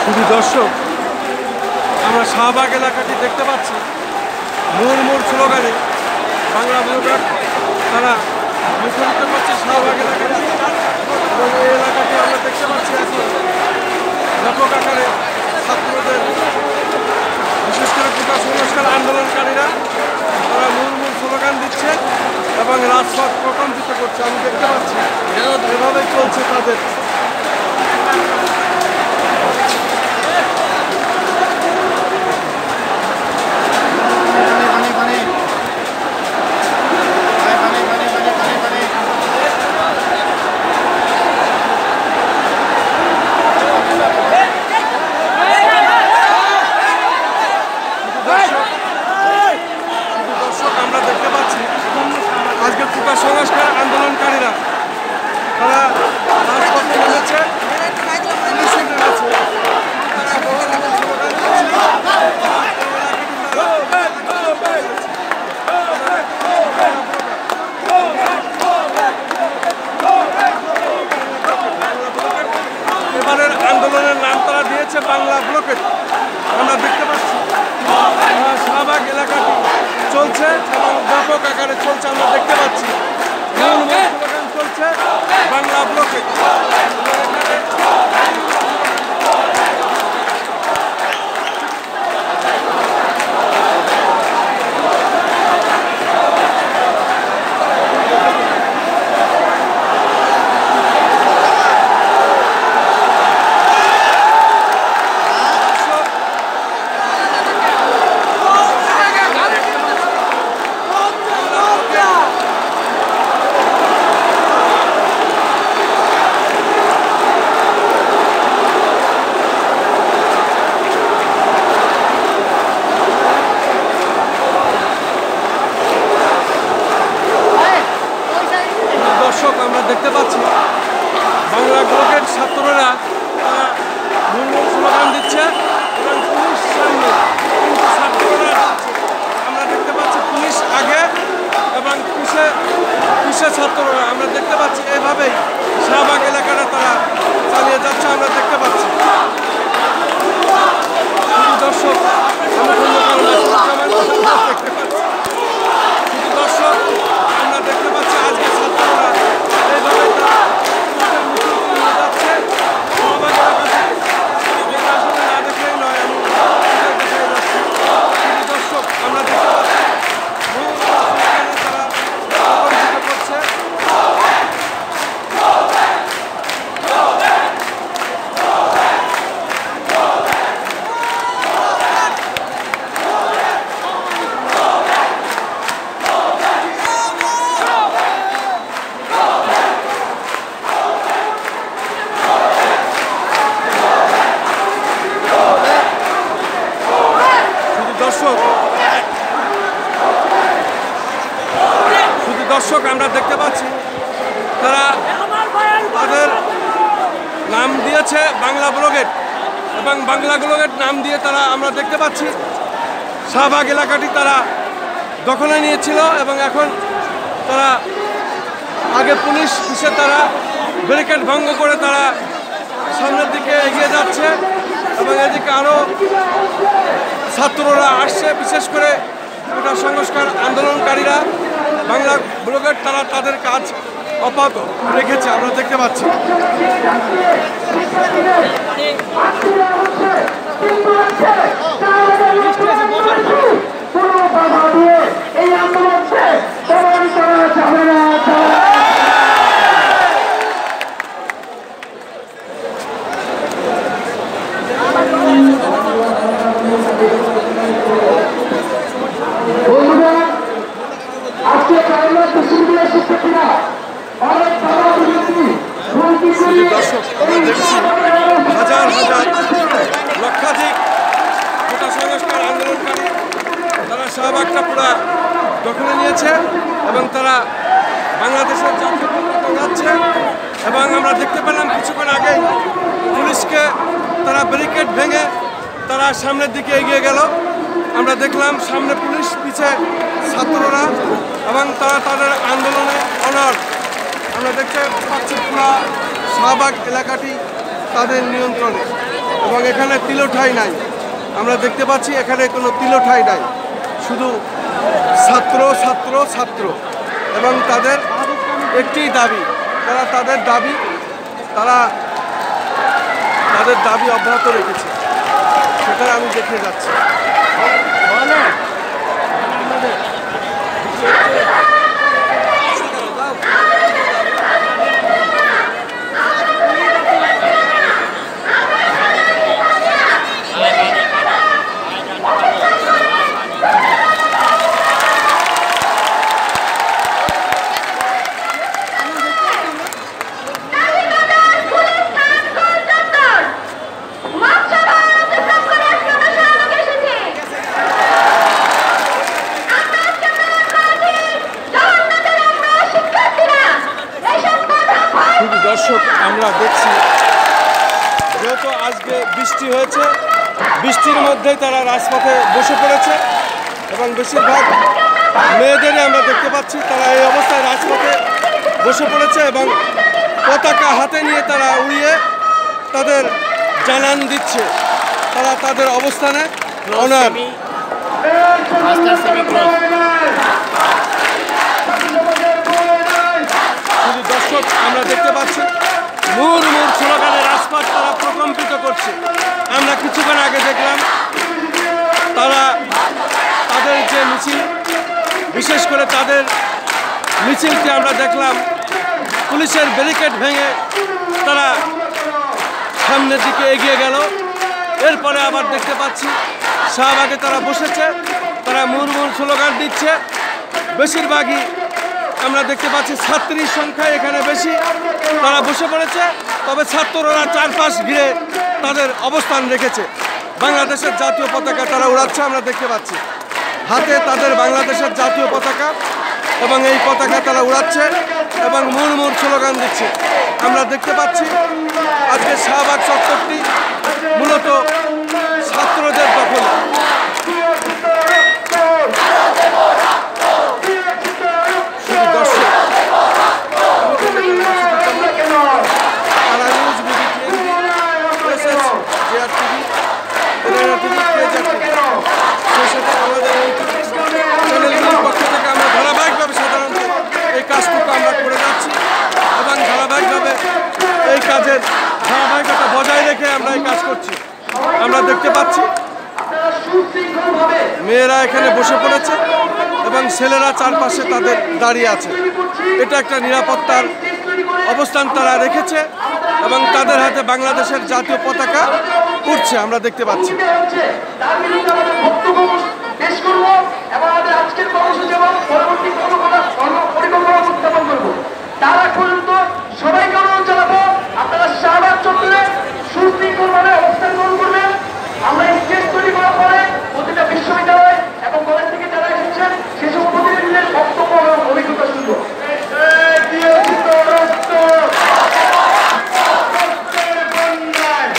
শুধু দর্শক, আমরা শাহবাগ এলাকাটি দেখতে পাচ্ছি। মোর মোর স্লোগানে বাংলা ব্লগার তারা মুখরিত করছে শাহবাগ এলাকাটি, এবং এই এলাকাটি আমরা দেখতে পাচ্ছি এখন ব্যাপক আকারে ছাত্রদের, বিশেষ করে কোটা সংস্কার আন্দোলনকারীরা তারা মূল স্লোগান দিচ্ছে এবং রাজপথ প্রকম্পিত করছে। আমি দেখতে পাচ্ছি এভাবেই চলছে তাদের। আমরা দেখতে পাচ্ছি আজকে কোটা সংস্কার আন্দোলনকারীরা তারা রাজপথে নেমেছে, পুলিশও নেমেছে। এবারের আন্দোলনের নাম তারা দিয়েছে বাংলা ব্লকেট। আমরা দেখতে পাচ্ছি শাহবাগ এলাকাটি চলছে এবং ব্যাপক আকারে চলছে। আমরা দেখতে পাচ্ছি মূল স্লোগান চলছে বাংলা ব্লকেট। আমরা দেখতে পাচ্ছি বাংলা ব্লকের ছাত্ররা মূল স্লোগান দিচ্ছে এবং পুলিশ সামনে, কিন্তু ছাত্ররা আমরা দেখতে পাচ্ছি পুলিশ আগে এবং পিছে ছাত্ররা। আমরা দেখতে পাচ্ছি এভাবেই শাহবাগ এলাকাটা তারা চালিয়ে যাচ্ছে। আমরা দেখতে পাচ্ছি দর্শক, আমরা দেখতে পাচ্ছি শুধু দর্শক, আমরা দেখতে পাচ্ছি আজকে ছাত্ররা এইভাবে যাচ্ছে। আসলে না দেখলেই নয়, আমি যাচ্ছি শুধু দর্শক, আমরা দেখতে পাচ্ছি তারা করছে। শুধু দর্শক, আমরা দেখতে পাচ্ছি তারা তাদের নাম দিয়েছে বাংলা ব্লকেট এবং বাংলা ব্লকেট নাম দিয়ে তারা আমরা দেখতে পাচ্ছি শাহবাগ এলাকাটি তারা দখলে নিয়েছিল এবং এখন তারা আগে পুলিশ পিছে তারা ব্যারিকেড ভঙ্গ করে তারা সামনের দিকে এগিয়ে যাচ্ছে এবং এদিকে আরও ছাত্ররা আসছে। বিশেষ করে কোটা সংস্কার আন্দোলনকারীরা বাংলা ব্লকের তারা তাদের কাজ অব্যাহত রেখেছে, আমরা দেখতে পাচ্ছি। দর্শক, আমরা দেখছি হাজার হাজার লক্ষাধিক কোটা সংস্কার আন্দোলনকারী তারা শাহবাগটা পুরা দখলে নিয়েছে এবং তারা বাংলাদেশের জাতীয় পতাকা যাচ্ছে। এবং আমরা দেখতে পেলাম কিছুক্ষণ আগেই পুলিশকে তারা ব্যারিকেড ভেঙে তারা সামনের দিকে এগিয়ে গেল। আমরা দেখলাম সামনে পুলিশ, পিছে ছাত্ররা এবং তারা তাদের আন্দোলনে অনড়। আমরা দেখতে পাচ্ছি পুরা শাহবাগ এলাকাটি তাদের নিয়ন্ত্রণে। এবং এখানে তিলঠাই নাই। আমরা দেখতে পাচ্ছি এখানে কোনো তিলঠাই নাই, শুধু ছাত্র ছাত্র ছাত্র। এবং তাদের একটি দাবি, তাদের দাবি অব্যাহত রেখেছে, সেটা আমি দেখে যাচ্ছি। দর্শক, আমরা দেখছি যেহেতু আজকে বৃষ্টি হয়েছে, বৃষ্টির মধ্যেই তারা রাজপথে বসে পড়েছে এবং বেশিরভাগ মেয়েদেরই আমরা দেখতে পাচ্ছি তারা এই অবস্থায় রাজপথে বসে পড়েছে এবং পতাকা হাতে নিয়ে তারা উড়িয়ে তাদের জানান দিচ্ছে তারা তাদের অবস্থানে অনড়। দর্শক, আমরা দেখতে পাচ্ছি মুর মুর স্লোগানে রাজপথ তারা প্রকম্পিত করছে। আমরা কিছুক্ষণ আগে দেখলাম তাদের যে মিছিল, বিশেষ করে তাদের মিছিলটি আমরা দেখলাম পুলিশের ব্যারিকেড ভেঙে তারা সামনের দিকে এগিয়ে গেল। এরপরে আবার দেখতে পাচ্ছি শাহবাগে তারা বসেছে, তারা মুর মুর স্লোগান দিচ্ছে। বেশিরভাগই আমরা দেখতে পাচ্ছি ছাত্রীর সংখ্যা এখানে বেশি, তারা বসে পড়েছে। তবে ছাত্ররা চারপাশ ঘিরে তাদের অবস্থান রেখেছে, বাংলাদেশের জাতীয় পতাকা তারা উড়াচ্ছে। আমরা দেখতে পাচ্ছি হাতে তাদের বাংলাদেশের জাতীয় পতাকা এবং এই পতাকা তারা উড়াচ্ছে এবং মুর মুর স্লোগান দিচ্ছে। আমরা দেখতে পাচ্ছি আজকে শাহবাগ চত্বরটি মূলত ছাত্রদের দখলে। চ্যানেলগুলির পক্ষ থেকে আমরা ধারাবাহিকভাবে সাধারণত এই কাজটুকু আমরা করে যাচ্ছি এবং ধারাবাহিকভাবে এই কাজের ধারাবাহিকতা বজায় রেখে আমরা এই কাজ করছি। আমরা দেখতে পাচ্ছি মেয়েরা এখানে বসে পড়েছে এবং ছেলেরা চারপাশে তাদের দাঁড়িয়ে আছে। এটা একটা নিরাপত্তার অবস্থান তারা রেখেছে এবং তাদের হাতে বাংলাদেশের জাতীয় পতাকা উঠছে আমরা দেখতে পাচ্ছি।